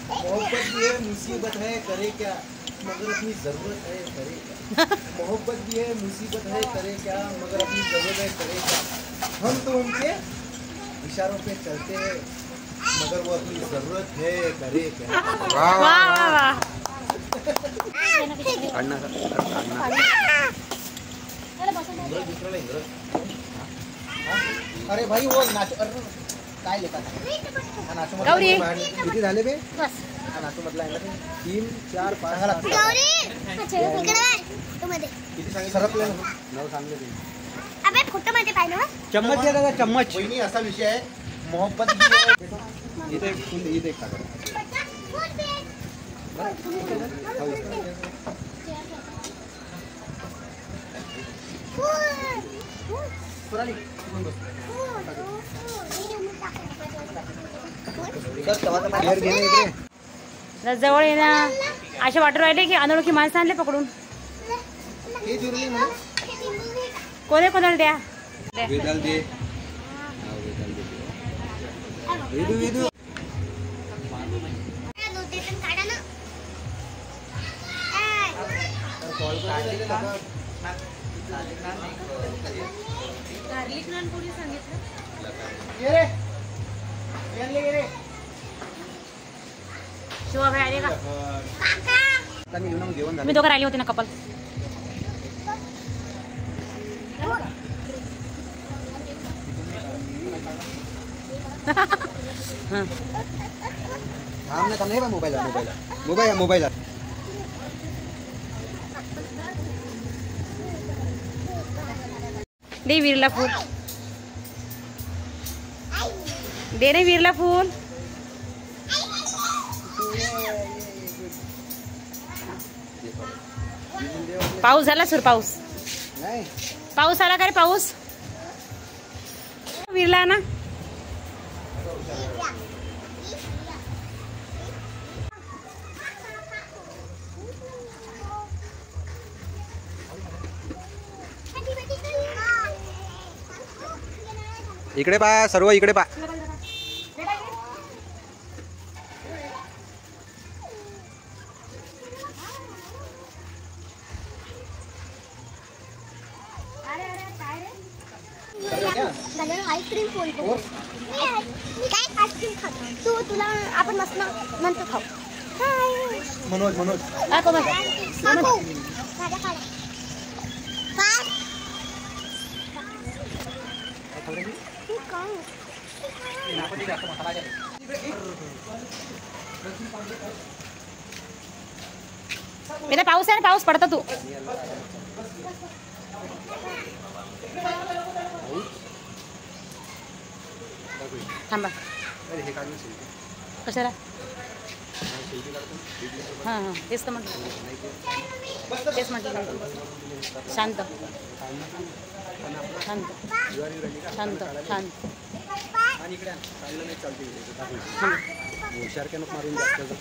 मोहब्बत भी है मुसीबत है करे क्या मगर अपनी जरूरत है करे क्या। मोहब्बत भी है मुसीबत है करे क्या मगर अपनी जरूरत है करे क्या। हम तो उनके इशारों पे चलते हैं मगर वो अपनी जरूरत है करे क्या। वाह वाह वाह। अरे भाई वो नाचो काय लेतात नाचो गौरी किती झाले बे बस नाचो म्हटलं आहे ना 3 4 5 गौरी इकडे फोटो मध्ये किती सांगितलं सरपले 9 सांगले तुम्ही अबे फोटो मध्ये पाहिलं चम्मच दे दादा चम्मच वहिनी असा विषय आहे मोहब्बत इथे फुल इथे एक टाका जवळ येणं अशा वाटू राहिले की अनोळखी माणसं आणले पकडून. कोणी कोणाला द्या वेदाल दे वेदू वेदू गार्लिक नान कोणी सांगितलं. शिवा भाई आले का मी दोघं राहिले होते ना कपल. नाही बा मोबाईल मोबाईल मोबाईल दे वीरला फूल दे रे वीरला फूल. पाऊस झाला सुर पाऊस नाही पाऊस आला का रे पाऊस वीरला ना. इकडे पा सर्व इकडे पा आईस्क्रीम फोन करू मी काय आईस्क्रीम खातो तू तुला आपण मस्त म्हणतो खाऊ. मनोज मनोज मेरा पाऊस आहे ना पाऊस पडतो तू. थांबा कशाला हां हां तेच तर म्हटलं तेच म्हटलं. शांत शांत शांत शांत आणि इकडे चाललं नाही चालते हुशार मारून जास्त